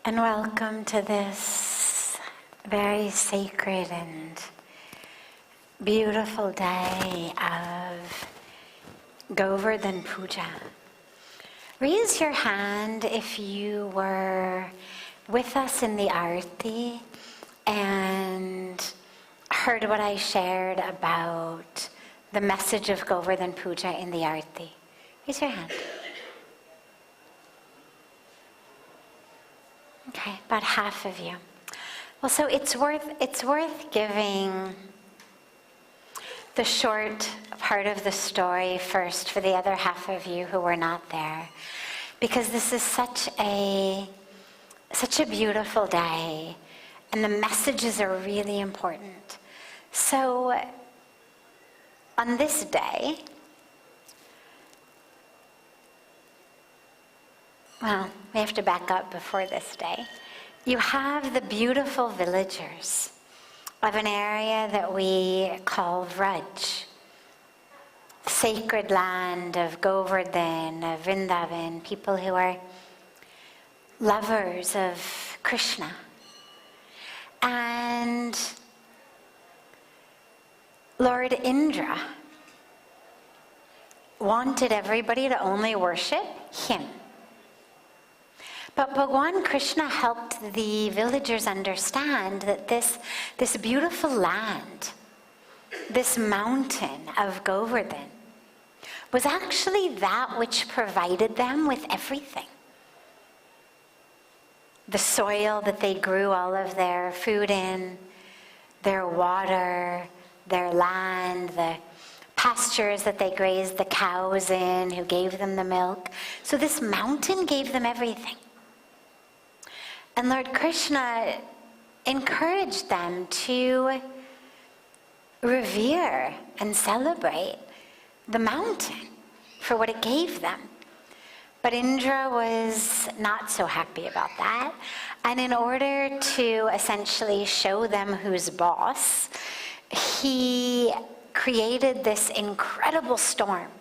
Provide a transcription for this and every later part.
And welcome to this very sacred and beautiful day of Govardhan Puja. Raise your hand if you were with us in the Arti and heard what I shared about the message of Govardhan Puja in the Arti. Raise your hand. Okay, about half of you. Well, so it's worth giving the short part of the story first for the other half of you who were not there, because this is such a beautiful day, and the messages are really important. So, on this day, well, we have to back up before this day. You have the beautiful villagers of an area that we call Vraj, sacred land of Govardhan, of Vrindavan, people who are lovers of Krishna. And Lord Indra wanted everybody to only worship him. But Bhagwan Krishna helped the villagers understand that this beautiful land, this mountain of Govardhan, was actually that which provided them with everything. The soil that they grew all of their food in, their water, their land, the pastures that they grazed the cows in, who gave them the milk. So this mountain gave them everything. And Lord Krishna encouraged them to revere and celebrate the mountain for what it gave them. But Indra was not so happy about that. And in order to essentially show them who's boss, he created this incredible storm.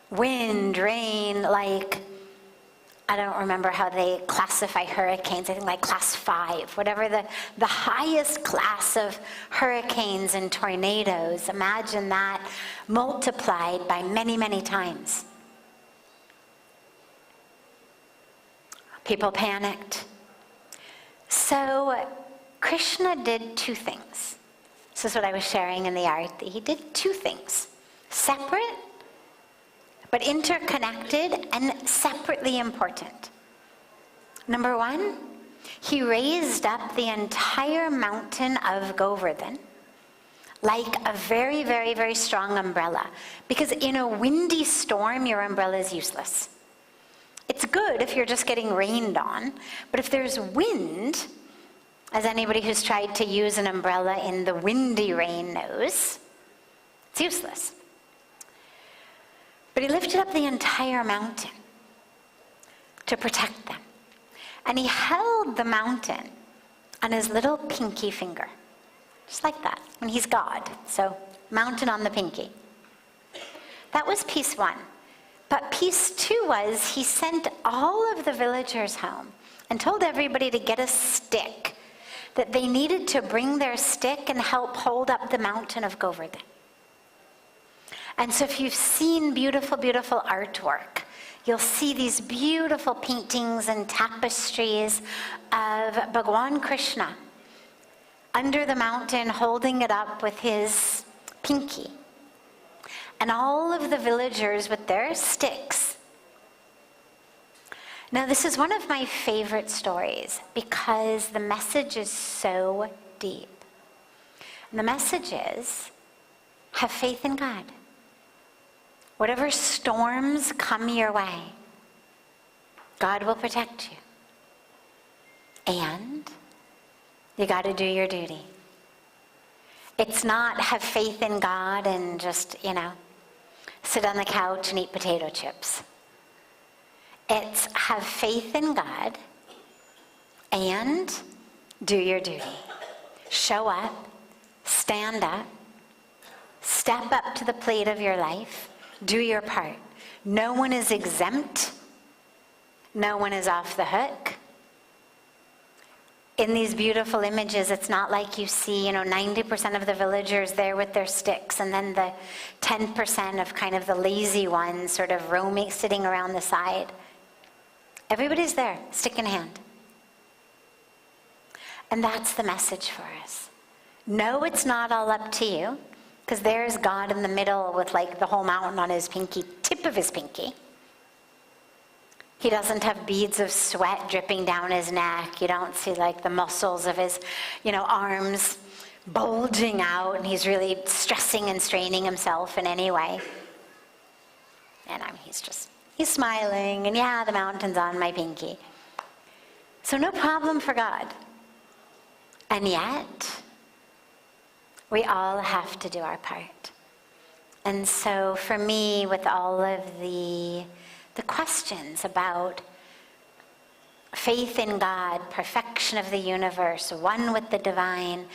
Wind, rain, I don't remember how they classify hurricanes. I think like class 5, whatever the highest class of hurricanes and tornadoes. Imagine that multiplied by many, many times. People panicked. So Krishna did 2 things. This is what I was sharing in the Arti. He did 2 things. Separate, but interconnected and separately important. Number 1, he raised up the entire mountain of Govardhan like a very, very, very strong umbrella. Because in a windy storm, your umbrella is useless. It's good if you're just getting rained on, but if there's wind, as anybody who's tried to use an umbrella in the windy rain knows, it's useless. But he lifted up the entire mountain to protect them. And he held the mountain on his little pinky finger. Just like that, when he's God. So, mountain on the pinky. That was piece 1. But piece 2 was he sent all of the villagers home and told everybody to get a stick, that they needed to bring their stick and help hold up the mountain of Govardhan. And so if you've seen beautiful, beautiful artwork, you'll see these beautiful paintings and tapestries of Bhagwan Krishna under the mountain holding it up with his pinky. And all of the villagers with their sticks. Now this is one of my favorite stories because the message is so deep. And the message is, have faith in God. Whatever storms come your way, God will protect you. And you got to do your duty. It's not have faith in God and just, sit on the couch and eat potato chips. It's have faith in God and do your duty. Show up, stand up, step up to the plate of your life, do your part. No one is exempt, No one is off the hook. In these beautiful images, it's not like you see, 90% of the villagers there with their sticks, and then the 10% of kind of the lazy ones sort of roaming, sitting around the side. Everybody's there, stick in hand. And that's the message for us. No, it's not all up to you, because there's God in the middle with like the whole mountain on his pinky, tip of his pinky. He doesn't have beads of sweat dripping down his neck. You don't see like the muscles of his, arms bulging out, and he's really stressing and straining himself in any way. And he's smiling, and yeah, the mountain's on my pinky. So no problem for God. And yet, we all have to do our part. And so for me, with all of the questions about faith in God, perfection of the universe, one with the divine,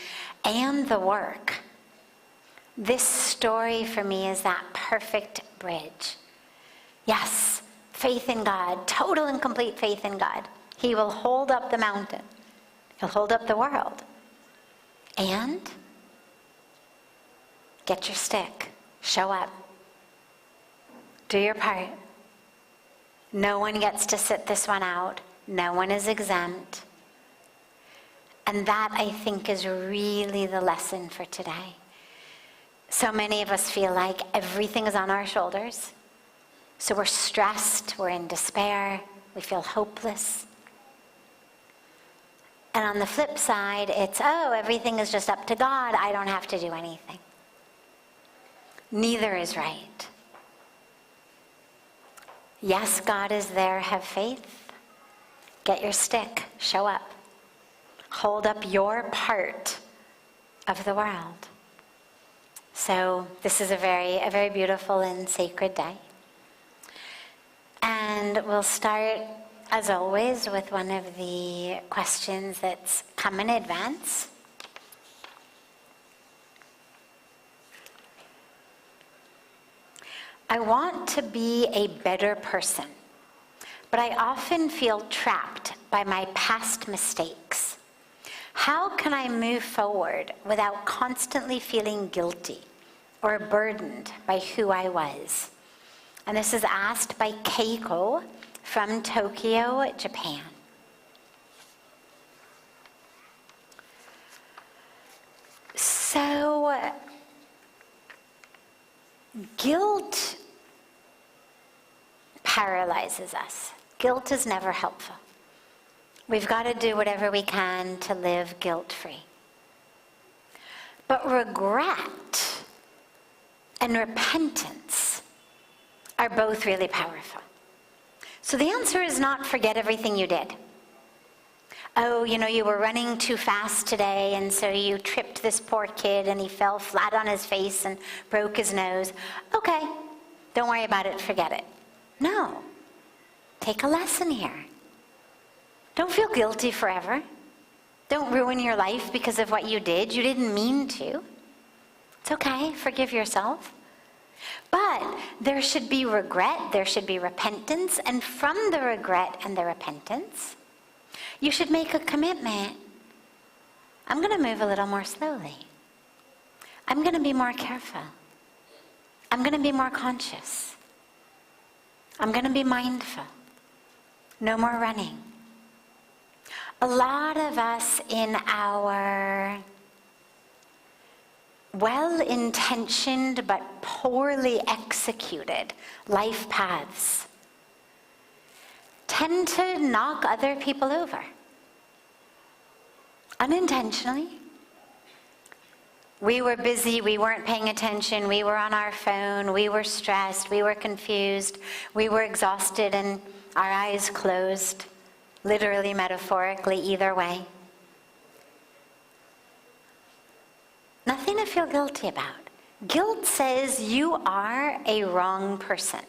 and the work, this story for me is that perfect bridge. Yes, faith in God, total and complete faith in God. He will hold up the mountain. He'll hold up the world. And get your stick. Show up. Do your part. No one gets to sit this one out. No one is exempt. And that, I think, is really the lesson for today. So many of us feel like everything is on our shoulders. So we're stressed, we're in despair, we feel hopeless. And on the flip side, it's, everything is just up to God, I don't have to do anything. Neither is right. Yes, God is there, have faith. Get your stick, show up. Hold up your part of the world. So this is a very beautiful and sacred day. And we'll start, as always, with one of the questions that's come in advance. I want to be a better person, but I often feel trapped by my past mistakes. How can I move forward without constantly feeling guilty or burdened by who I was? And this is asked by Keiko from Tokyo, Japan. So, guilt paralyzes us. Guilt is never helpful. We've got to do whatever we can to live guilt-free. But regret and repentance are both really powerful. So the answer is not forget everything you did. You were running too fast today, and so you tripped this poor kid and he fell flat on his face and broke his nose. Okay, don't worry about it, forget it. No, take a lesson here. Don't feel guilty forever. Don't ruin your life because of what you did. You didn't mean to. It's okay, forgive yourself. But there should be regret, there should be repentance, and from the regret and the repentance, you should make a commitment. I'm going to move a little more slowly. I'm going to be more careful. I'm going to be more conscious. I'm going to be mindful. No more running. A lot of us in our well-intentioned but poorly executed life paths tend to knock other people over. Unintentionally. We were busy, we weren't paying attention, we were on our phone, we were stressed, we were confused, we were exhausted and our eyes closed, literally, metaphorically, either way. Nothing to feel guilty about. Guilt says you are a wrong person,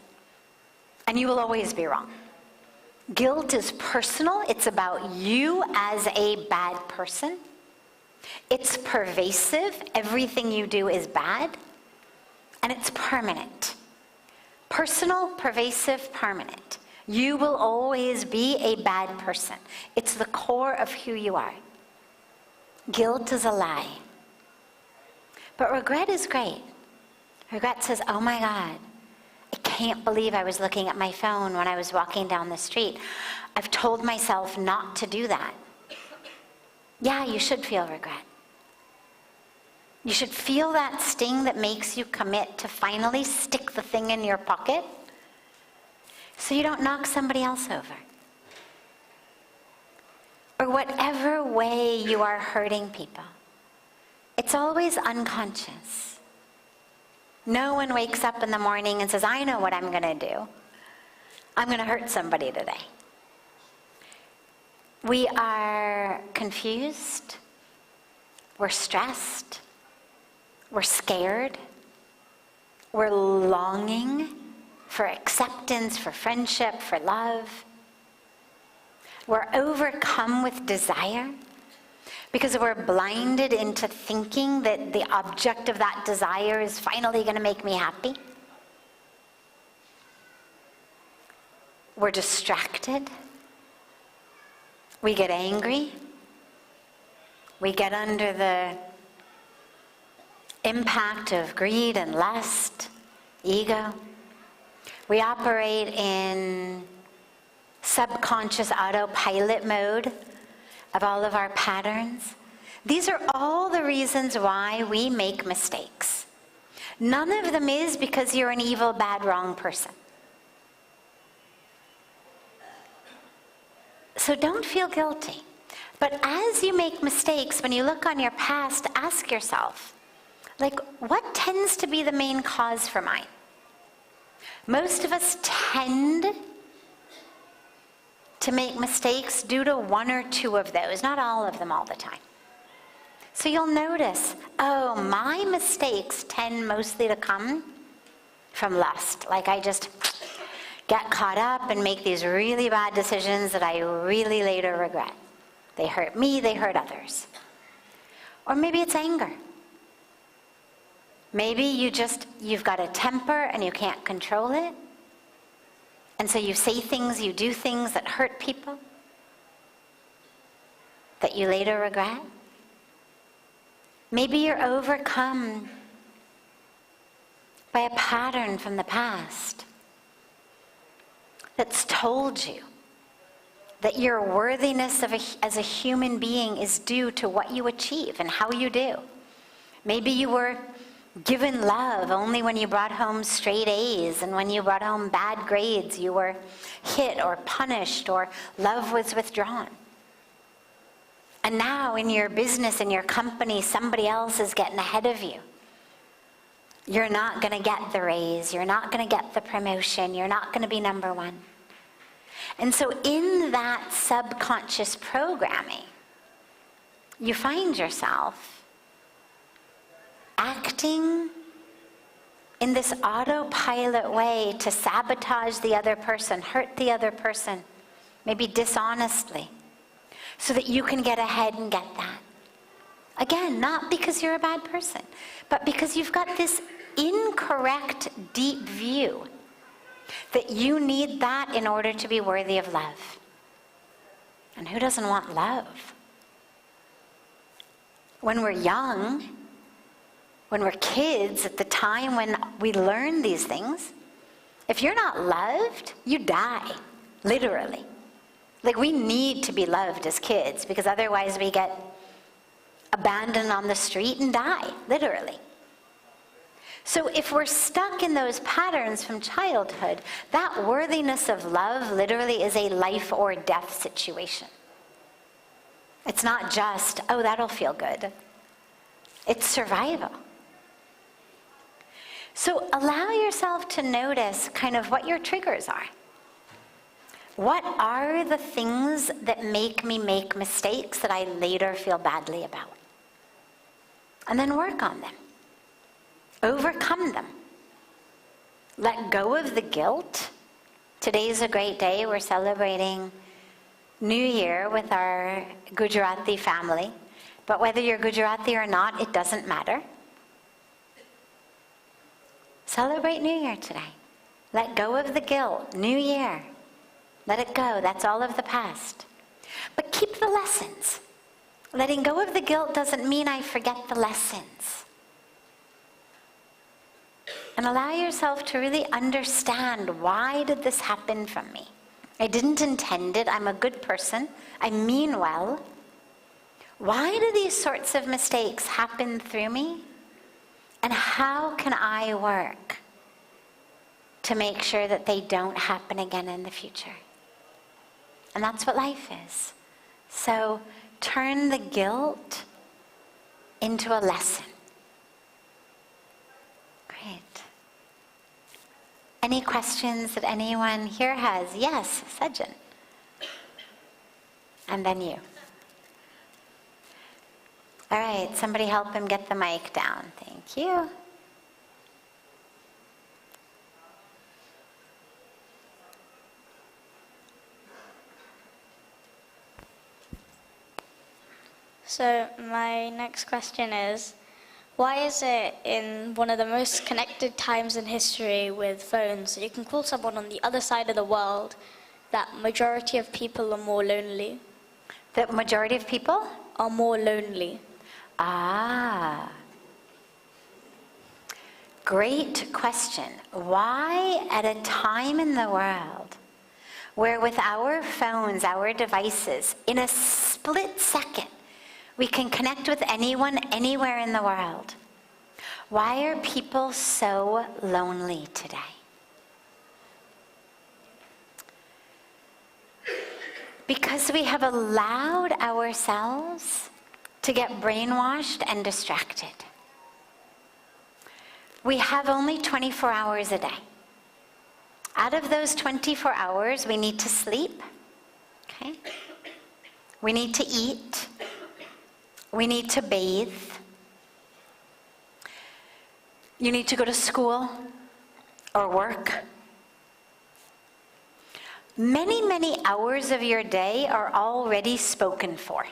and you will always be wrong. Guilt is personal. It's about you as a bad person. It's pervasive. Everything you do is bad, and it's permanent. Personal, pervasive, permanent. You will always be a bad person. It's the core of who you are. Guilt is a lie. But regret is great. Regret says, oh my God, I can't believe I was looking at my phone when I was walking down the street. I've told myself not to do that. Yeah, you should feel regret. You should feel that sting that makes you commit to finally stick the thing in your pocket so you don't knock somebody else over. Or whatever way you are hurting people. It's always unconscious. No one wakes up in the morning and says, I know what I'm going to do. I'm going to hurt somebody today. We are confused. We're stressed. We're scared. We're longing for acceptance, for friendship, for love. We're overcome with desire because we're blinded into thinking that the object of that desire is finally going to make me happy. We're distracted. We get angry. We get under the impact of greed and lust, ego. We operate in subconscious autopilot mode of all of our patterns. These are all the reasons why we make mistakes. None of them is because you're an evil, bad, wrong person. So don't feel guilty. But as you make mistakes, when you look on your past, ask yourself, like, what tends to be the main cause for mine? Most of us tend to make mistakes due to one or two of those, not all of them all the time. So you'll notice, oh, my mistakes tend mostly to come from lust. Like I just get caught up and make these really bad decisions that I really later regret. They hurt me, they hurt others. Or maybe it's anger. Maybe you've got a temper and you can't control it. And so you say things, you do things that hurt people that you later regret. Maybe you're overcome by a pattern from the past that's told you that your worthiness as a human being is due to what you achieve and how you do. Maybe you were given love only when you brought home straight A's, and when you brought home bad grades, you were hit or punished, or love was withdrawn. And now in your business, in your company, somebody else is getting ahead of you. You're not going to get the raise. You're not going to get the promotion. You're not going to be number one. And so in that subconscious programming, you find yourself acting in this autopilot way to sabotage the other person, hurt the other person, maybe dishonestly, so that you can get ahead and get that. Again, not because you're a bad person, but because you've got this incorrect deep view that you need that in order to be worthy of love. And who doesn't want love? When we're young, when we're kids, at the time when we learn these things, if you're not loved, you die, literally. Like, we need to be loved as kids, because otherwise we get abandoned on the street and die, literally. So if we're stuck in those patterns from childhood, that worthiness of love literally is a life or death situation. It's not just, oh, that'll feel good. It's survival. So allow yourself to notice kind of what your triggers are. What are the things that make me make mistakes that I later feel badly about? And then work on them. Overcome them. Let go of the guilt. Today's a great day. We're celebrating New Year with our Gujarati family. But whether you're Gujarati or not, it doesn't matter. Celebrate New Year today. Let go of the guilt. New Year. Let it go. That's all of the past. But keep the lessons. Letting go of the guilt doesn't mean I forget the lessons. And allow yourself to really understand, why did this happen from me? I didn't intend it. I'm a good person. I mean well. Why do these sorts of mistakes happen through me? And how can I work to make sure that they don't happen again in the future? And that's what life is. So turn the guilt into a lesson. Great. Any questions that anyone here has? Yes, Sajjan. And then you. All right, somebody help him get the mic down. Thank you. So my next question is, why is it in one of the most connected times in history with phones, you can call someone on the other side of the world, that majority of people are more lonely? The majority of people are more lonely. Ah. Great question. Why at a time in the world where with our phones, our devices, in a split second, we can connect with anyone, anywhere in the world, why are people so lonely today? Because we have allowed ourselves to get brainwashed and distracted. We have only 24 hours a day. Out of those 24 hours, we need to sleep, okay? We need to eat. We need to bathe. You need to go to school or work. Many, many hours of your day are already spoken for.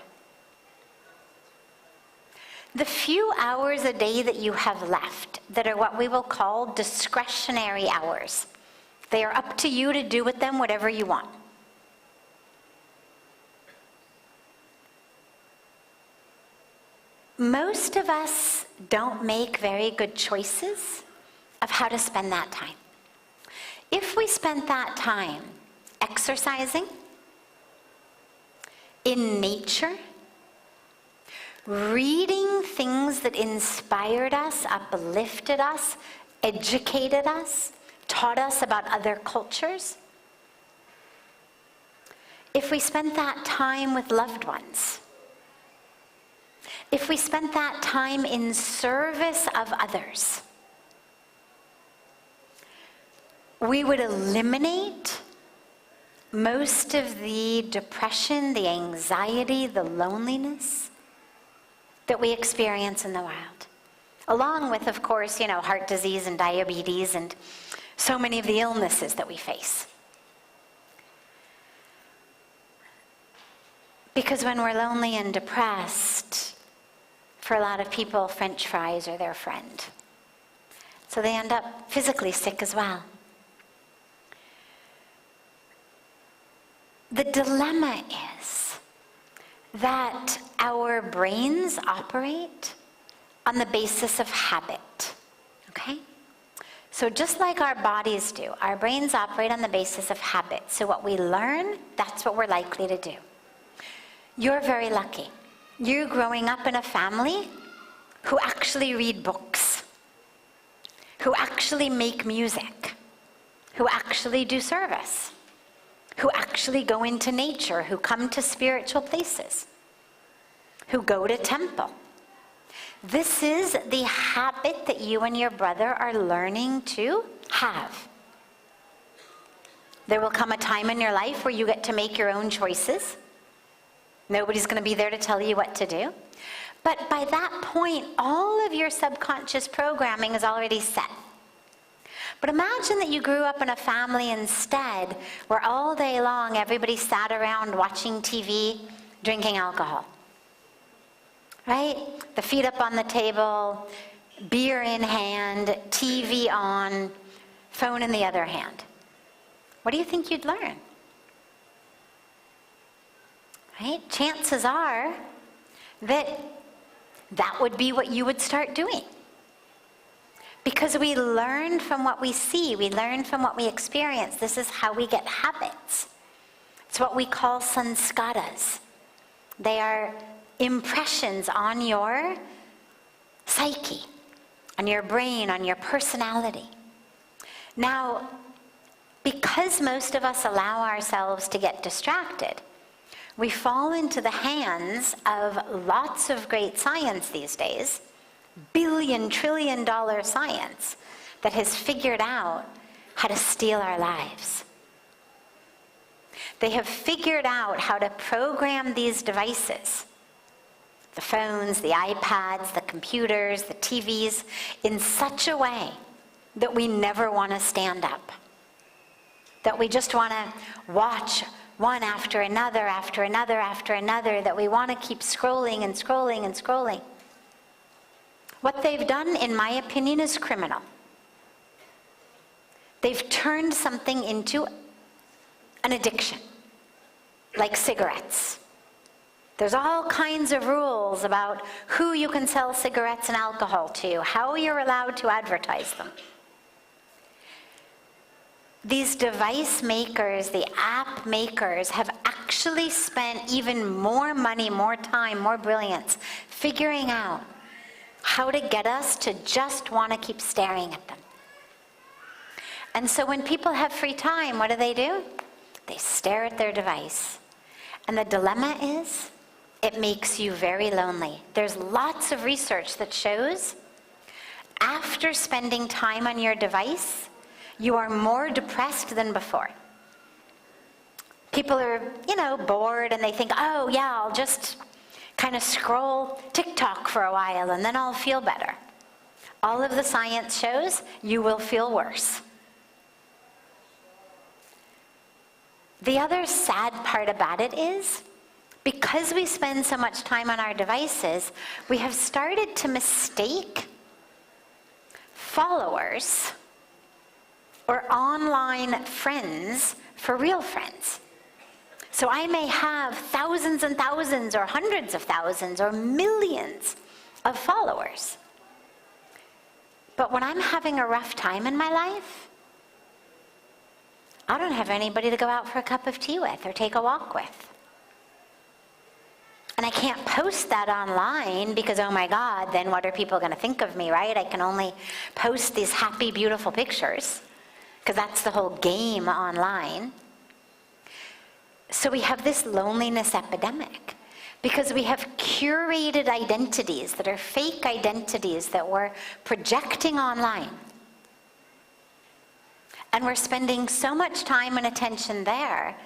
The few hours a day that you have left, that are what we will call discretionary hours, they are up to you to do with them whatever you want. Most of us don't make very good choices of how to spend that time. If we spent that time exercising, in nature, reading things that inspired us, uplifted us, educated us, taught us about other cultures, if we spent that time with loved ones, if we spent that time in service of others, we would eliminate most of the depression, the anxiety, the loneliness that we experience in the world. Along with, of course, heart disease and diabetes and so many of the illnesses that we face. Because when we're lonely and depressed, for a lot of people, French fries are their friend. So they end up physically sick as well. The dilemma is that our brains operate on the basis of habit, okay? So just like our bodies do, our brains operate on the basis of habit. So what we learn, that's what we're likely to do. You're very lucky. You're growing up in a family who actually read books, who actually make music, who actually do service, who actually go into nature, who come to spiritual places, who go to temple. This is the habit that you and your brother are learning to have. There will come a time in your life where you get to make your own choices. Nobody's going to be there to tell you what to do. But by that point, all of your subconscious programming is already set. But imagine that you grew up in a family instead where all day long everybody sat around watching TV, drinking alcohol. Right? The feet up on the table, beer in hand, TV on, phone in the other hand. What do you think you'd learn? right? Chances are that that would be what you would start doing. Because we learn from what we see, we learn from what we experience. This is how we get habits. It's what we call sanskaras. They are impressions on your psyche, on your brain, on your personality. Now, because most of us allow ourselves to get distracted, we fall into the hands of lots of great science these days, billion, trillion dollar science that has figured out how to steal our lives. They have figured out how to program these devices, the phones, the iPads, the computers, the TVs, in such a way that we never want to stand up, that we just want to watch one after another, after another, after another, that we want to keep scrolling and scrolling and scrolling. What they've done, in my opinion, is criminal. They've turned something into an addiction, like cigarettes. There's all kinds of rules about who you can sell cigarettes and alcohol to, how you're allowed to advertise them. These device makers, the app makers, have actually spent even more money, more time, more brilliance figuring out how to get us to just want to keep staring at them. And so when people have free time, what do? They stare at their device. And the dilemma is, it makes you very lonely. There's lots of research that shows after spending time on your device, you are more depressed than before. People are, bored and they think, oh yeah, I'll just kind of scroll TikTok for a while and then I'll feel better. All of the science shows you will feel worse. The other sad part about it is, because we spend so much time on our devices, we have started to mistake followers or online friends for real friends. So I may have thousands and thousands or hundreds of thousands or millions of followers. But when I'm having a rough time in my life, I don't have anybody to go out for a cup of tea with or take a walk with. And I can't post that online because, oh my God, then what are people going to think of me, right? I can only post these happy, beautiful pictures because that's the whole game online. So we have this loneliness epidemic because we have curated identities that are fake identities that we're projecting online. And we're spending so much time and attention there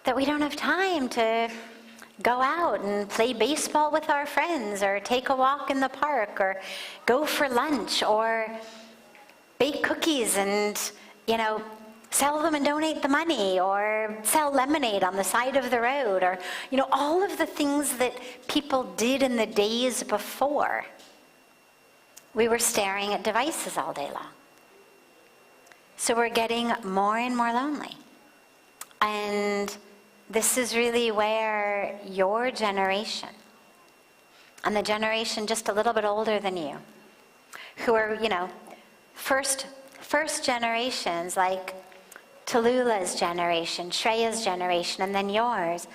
that we don't have time to go out and play baseball with our friends or take a walk in the park or go for lunch or bake cookies and, sell them and donate the money or sell lemonade on the side of the road or, all of the things that people did in the days before. We were staring at devices all day long. So we're getting more and more lonely. And this is really where your generation, and the generation just a little bit older than you, who are, first generations, like Tallulah's generation, Shreya's generation, and then yours,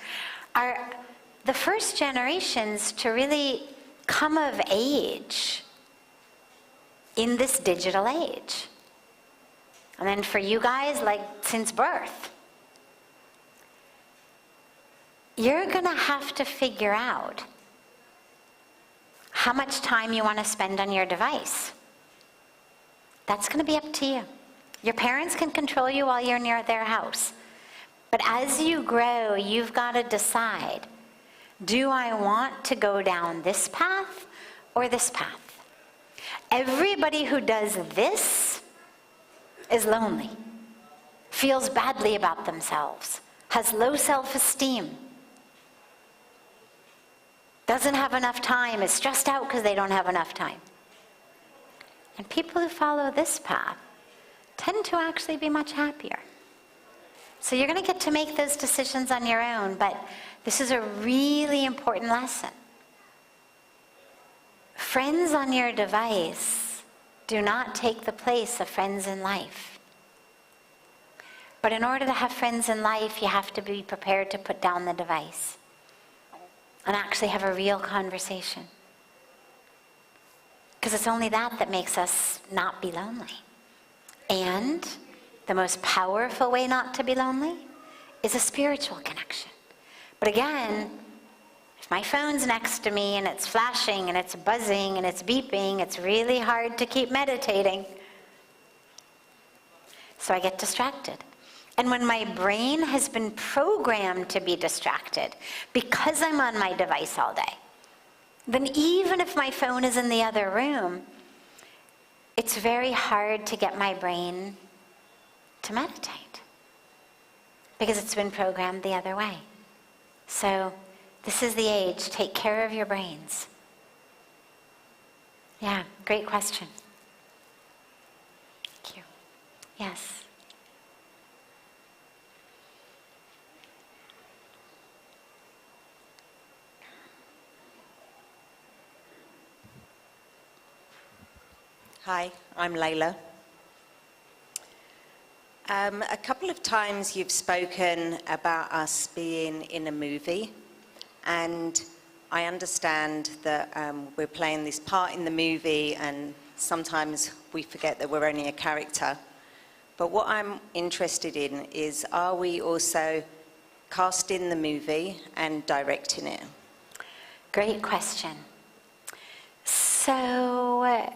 are the first generations to really come of age in this digital age. And then for you guys, like since birth. You're going to have to figure out how much time you want to spend on your device. That's going to be up to you. Your parents can control you while you're near their house. But as you grow, you've got to decide, do I want to go down this path or this path? Everybody who does this is lonely, feels badly about themselves, has low self-esteem, doesn't have enough time, is stressed out because they don't have enough time. And people who follow this path tend to actually be much happier. So you're going to get to make those decisions on your own, but This is a really important lesson. Friends on your device do not take the place of friends in life. But in order to have friends in life, you have to be prepared to put down the device and actually have a real conversation. Because it's only that that makes us not be lonely. And the most powerful way not to be lonely is a spiritual connection. But again, if my phone's next to me and it's flashing and it's buzzing and it's beeping, it's really hard to keep meditating. So I get distracted. And when my brain has been programmed to be distracted because I'm on my device all day, then even if my phone is in the other room, it's very hard to get my brain to meditate because it's been programmed the other way. So this is the age. Take care of your brains. Yeah, great question. Thank you. Yes. Hi, I'm Layla. A couple of times you've spoken about us being in a movie, and I understand that we're playing this part in the movie and sometimes we forget that we're only a character. But what I'm interested in is, are we also casting the movie and directing it? Great question. So,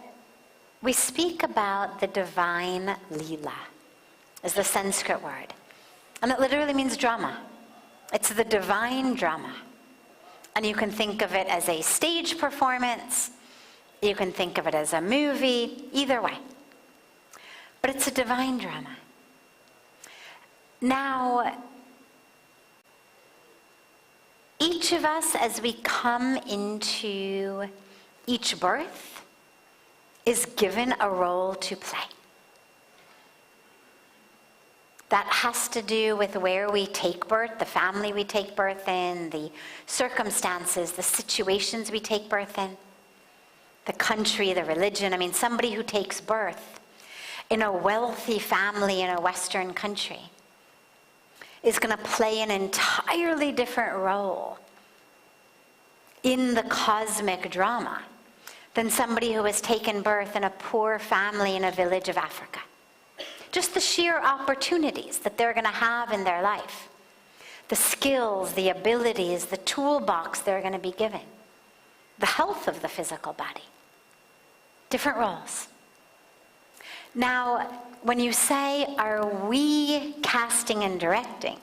we speak about the divine Leela, is the Sanskrit word. And it literally means drama. It's the divine drama. And you can think of it as a stage performance. You can think of it as a movie, either way. But it's a divine drama. Now, each of us, as we come into each birth, is given a role to play. That has to do with where we take birth, the family we take birth in, the circumstances, the situations we take birth in, the country, the religion. I mean, somebody who takes birth in a wealthy family in a Western country is going to play an entirely different role in the cosmic drama than somebody who has taken birth in a poor family in a village of Africa. Just the sheer opportunities that they're going to have in their life, the skills, the abilities, the toolbox they're going to be given, the health of the physical body. Different roles. Now, when you say, are we casting and directing,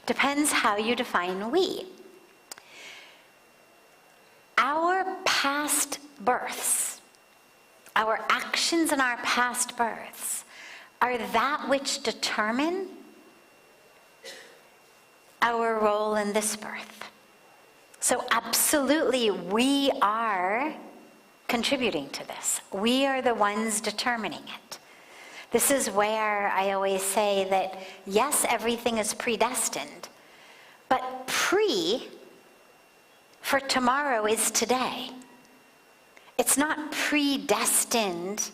depends how you define we. Our past births, our actions in our past births, are that which determine our role in this birth. So absolutely, we are contributing to this. We are the ones determining it. This is where I always say that, yes, everything is predestined, but for tomorrow is today. It's not predestined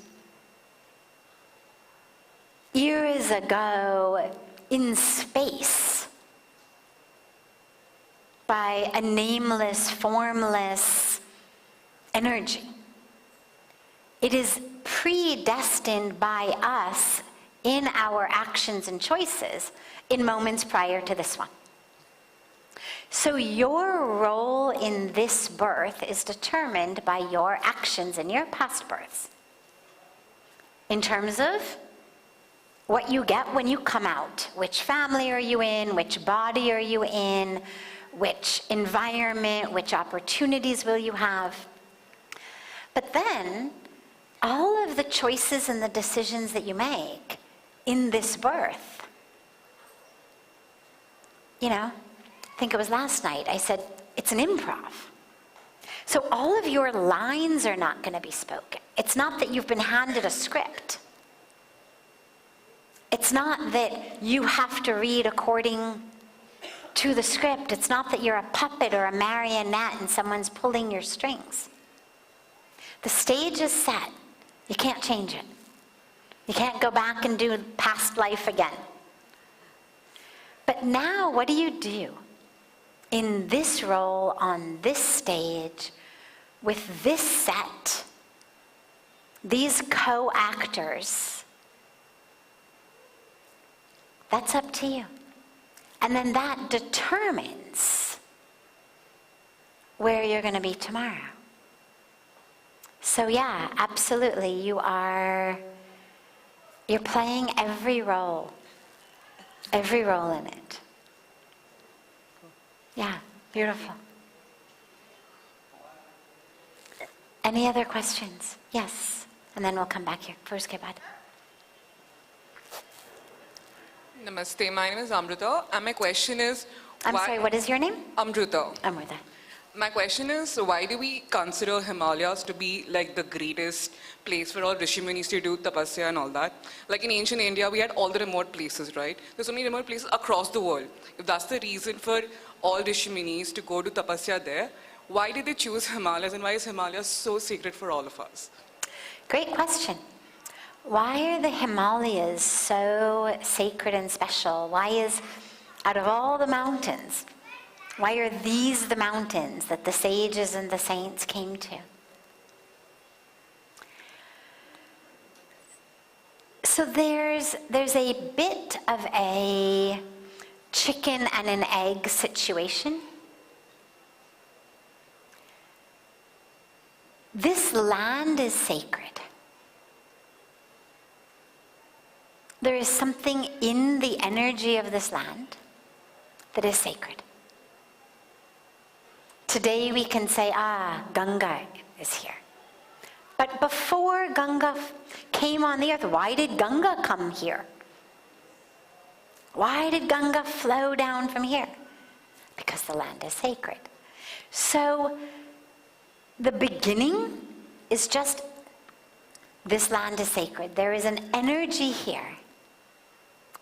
years ago in space by a nameless, formless energy. It is predestined by us in our actions and choices in moments prior to this one. So your role in this birth is determined by your actions in your past births. In terms of what you get when you come out. Which family are you in? Which body are you in? Which environment? Which opportunities will you have? But then, all of the choices and the decisions that you make in this birth, I think it was last night, I said, it's an improv. So all of your lines are not going to be spoken. It's not that you've been handed a script. It's not that you have to read according to the script. It's not that you're a puppet or a marionette and someone's pulling your strings. The stage is set. You can't change it. You can't go back and do past life again. But now, what do you do in this role, on this stage, with this set, these co-actors? That's up to you. And then that determines where you're going to be tomorrow. So yeah, absolutely, you're playing every role in it. Yeah, beautiful. Any other questions? Yes, and then we'll come back here. First, ke baad. Namaste, my name is Amrita, and my question is... I'm sorry, what is your name? Amrita. Amrita. My question is, why do we consider Himalayas to be like the greatest place for all Rishi Munis to do tapasya and all that? Like in ancient India, we had all the remote places, right? There's so many remote places across the world. If that's the reason for all Rishi Munis to go to tapasya there, why did they choose Himalayas, and why is Himalayas so sacred for all of us? Great question. Why are the Himalayas so sacred and special? Why is, out of all the mountains, why are these the mountains that the sages and the saints came to? So there's a bit of a chicken and an egg situation. This land is sacred. There is something in the energy of this land that is sacred. Today we can say, Ganga is here. But before Ganga came on the earth, why did Ganga come here? Why did Ganga flow down from here? Because the land is sacred. So the beginning is just, this land is sacred. There is an energy here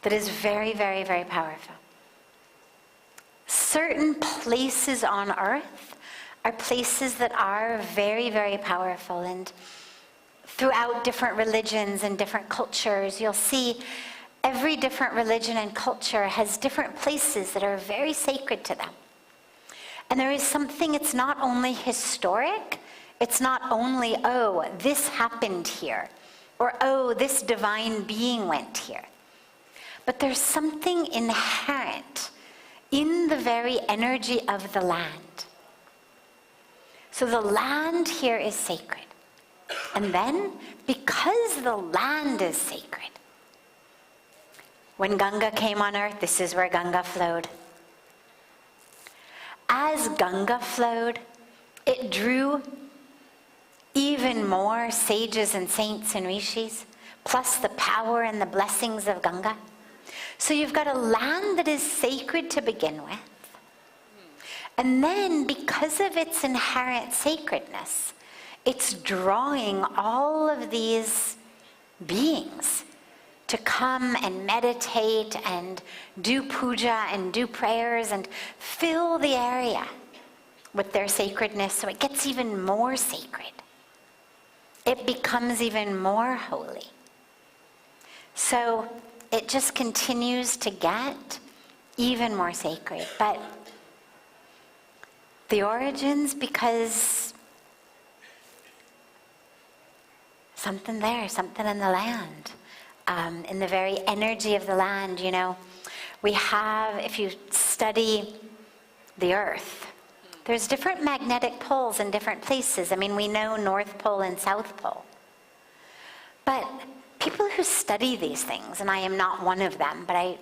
that is very, very, very powerful. Certain places on earth are places that are very, very powerful, and throughout different religions and different cultures, you'll see every different religion and culture has different places that are very sacred to them. And there is something, it's not only historic, it's not only, this happened here, or this divine being went here. But there's something inherent in the very energy of the land. So the land here is sacred. And then, because the land is sacred, when Ganga came on earth, this is where Ganga flowed. As Ganga flowed, it drew even more sages and saints and rishis, plus the power and the blessings of Ganga. So you've got a land that is sacred to begin with. And then, because of its inherent sacredness, it's drawing all of these beings to come and meditate and do puja and do prayers and fill the area with their sacredness, so it gets even more sacred. It becomes even more holy. So it just continues to get even more sacred. But the origins, because something there, something in the land, in the very energy of the land, we have, if you study the earth, there's different magnetic poles in different places. I mean, we know North Pole and South Pole. But people who study these things, and I am not one of them, but I,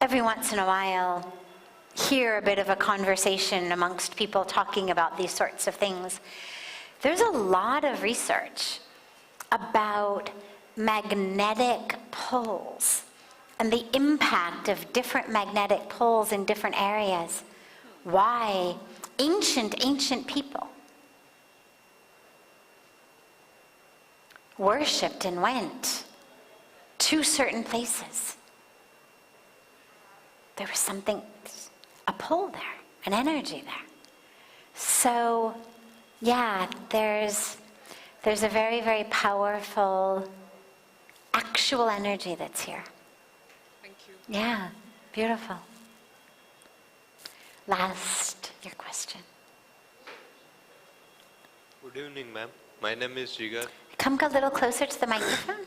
every once in a while, hear a bit of a conversation amongst people talking about these sorts of things. There's a lot of research about magnetic poles and the impact of different magnetic poles in different areas. Why ancient people worshipped and went to certain places. There was something pull there, an energy there. So, yeah, there's a very, very powerful, actual energy that's here. Thank you. Yeah, beautiful. Last, your question. Good evening, ma'am. My name is Jigar. Come a little closer to the microphone.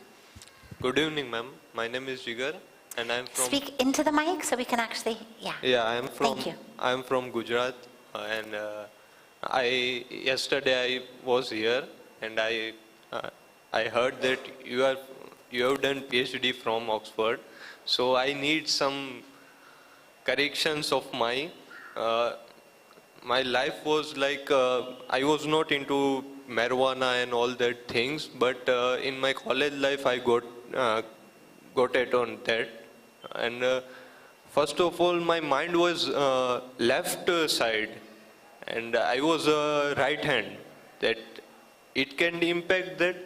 Good evening, ma'am. My name is Jigar, and I'm from. Speak into the mic so we can actually, yeah. Yeah, I am from. Thank you. I am from Gujarat, and yesterday I was here, and I heard that you have done PhD from Oxford, so I need some corrections of my. My life was like I was not into marijuana and all that things, but in my college life I got it on that. And first of all, my mind was left side, and I was right hand. That it can impact that.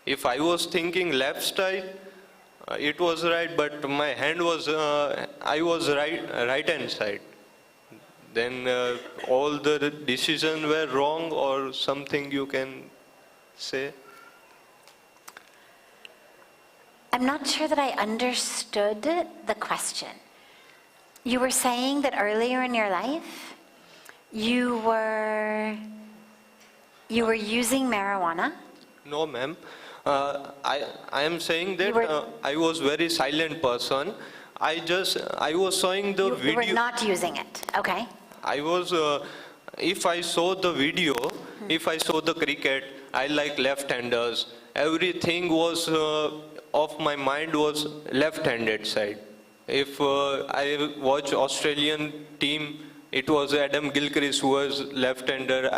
If I was thinking left side, it was right, but my hand was I was right hand side. Then all the decisions were wrong, or something you can say? I'm not sure that I understood the question. You were saying that earlier in your life, you were using marijuana. No, ma'am. I am saying that were- I was very silent person. I was showing the You video. were not using it, okay? I was, if I saw the video, if I saw the cricket, I like left-handers. Everything was of my mind was left-handed side. If I watch Australian team, it was Adam Gilchrist who was left-hander.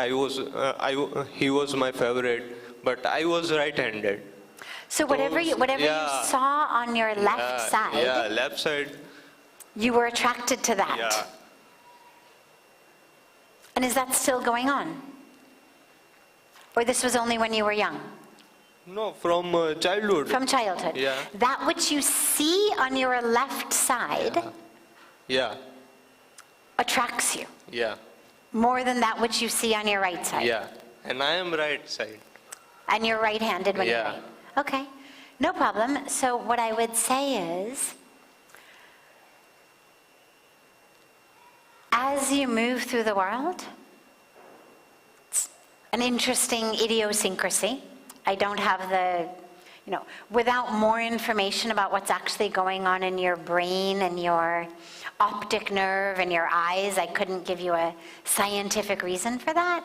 He was my favorite, but I was right-handed. So whatever you yeah. saw on your left side, Yeah, left side. you were attracted to that. Yeah. And is that still going on? Or this was only when you were young? No, from childhood. From childhood? Yeah. That which you see on your left side Yeah, attracts you yeah, more than that which you see on your right side. yeah. And I am right side. And you're right-handed when you're Yeah. right. Okay, no problem. So what I would say is, as you move through the world, it's an interesting idiosyncrasy. I don't have the, without more information about what's actually going on in your brain and your optic nerve and your eyes, I couldn't give you a scientific reason for that.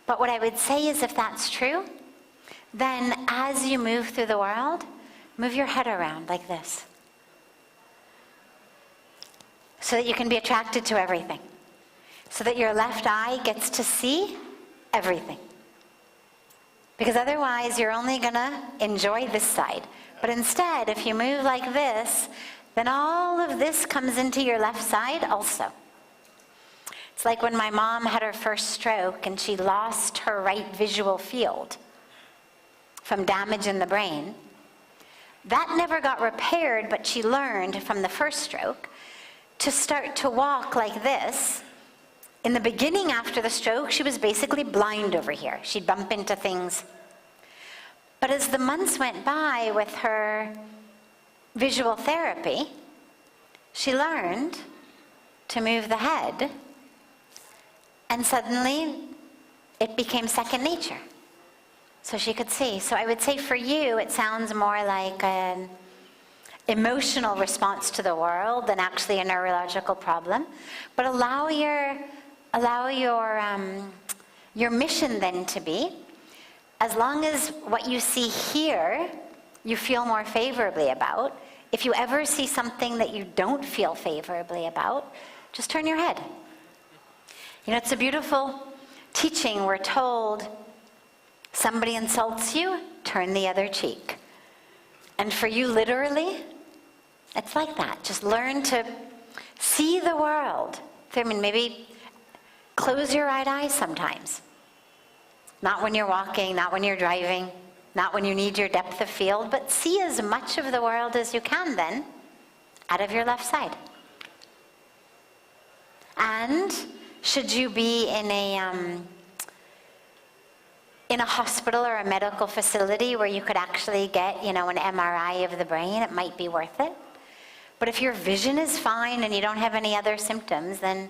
But what I would say is, if that's true, then as you move through the world, move your head around like this, so that you can be attracted to everything, so that your left eye gets to see everything. Because otherwise, you're only going to enjoy this side. But instead, if you move like this, then all of this comes into your left side also. It's like when my mom had her first stroke and she lost her right visual field from damage in the brain. That never got repaired, but she learned from the first stroke to start to walk like this. In the beginning after the stroke, she was basically blind over here. She'd bump into things. But as the months went by with her visual therapy, she learned to move the head, and suddenly it became second nature. So she could see. So I would say for you, it sounds more like an emotional response to the world than actually a neurological problem. But allow your mission then to be, as long as what you see here you feel more favorably about, if you ever see something that you don't feel favorably about, just turn your head. It's a beautiful teaching. We're told, somebody insults you, turn the other cheek. And for you, literally, it's like that. Just learn to see the world. Maybe close your right eye sometimes. Not when you're walking, not when you're driving, not when you need your depth of field, but see as much of the world as you can then out of your left side. And should you be in a hospital or a medical facility where you could actually get, an MRI of the brain, it might be worth it. But if your vision is fine and you don't have any other symptoms, then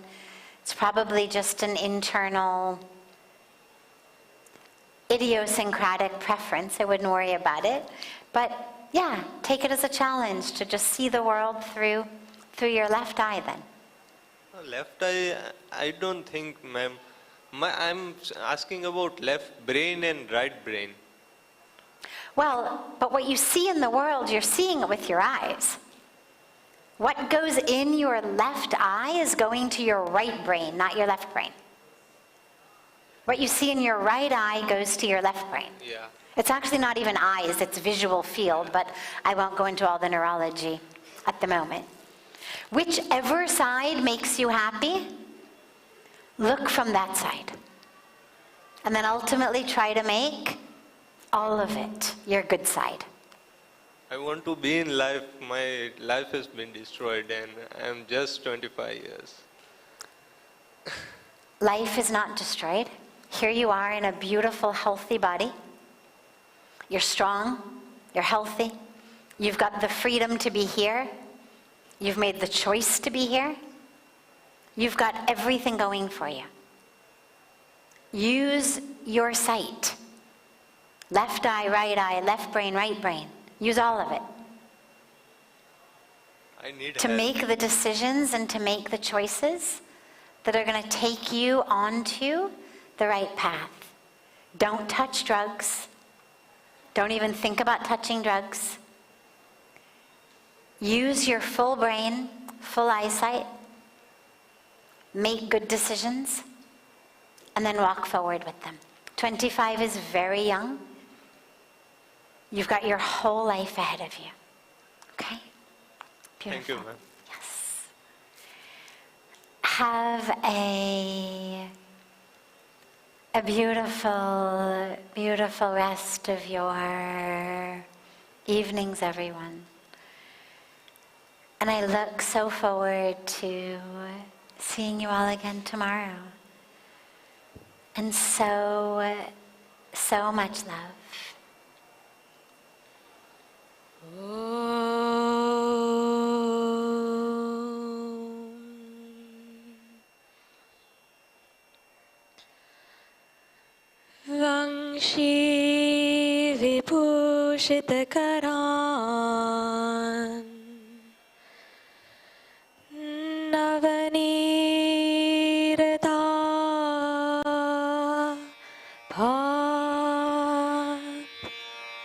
it's probably just an internal idiosyncratic preference. I wouldn't worry about it. But yeah, take it as a challenge to just see the world through your left eye then. Left eye, I don't think, ma'am. I'm asking about left brain and right brain. Well, but what you see in the world, you're seeing it with your eyes. What goes in your left eye is going to your right brain, not your left brain. What you see in your right eye goes to your left brain. Yeah. It's actually not even eyes, it's visual field, but I won't go into all the neurology at the moment. Whichever side makes you happy, look from that side. And then ultimately try to make all of it your good side. I want to be in life. My life has been destroyed and I'm just 25 years. Life is not destroyed. Here you are in a beautiful, healthy body. You're strong, you're healthy, you've got the freedom to be here, you've made the choice to be here, you've got everything going for you. Use your sight. Left eye, right eye, left brain, right brain. Use all of it. I need To help. make the decisions and to make the choices that are going to take you onto the right path. Don't touch drugs. Don't even think about touching drugs. Use your full brain, full eyesight. Make good decisions. And then walk forward with them. 25 is very young. You've got your whole life ahead of you. Okay? Beautiful. Thank you, ma'am. Yes. Have a beautiful, beautiful rest of your evenings, everyone. And I look so forward to seeing you all again tomorrow. And so, so much love. Vangshi Vibhushitakaran Navanirata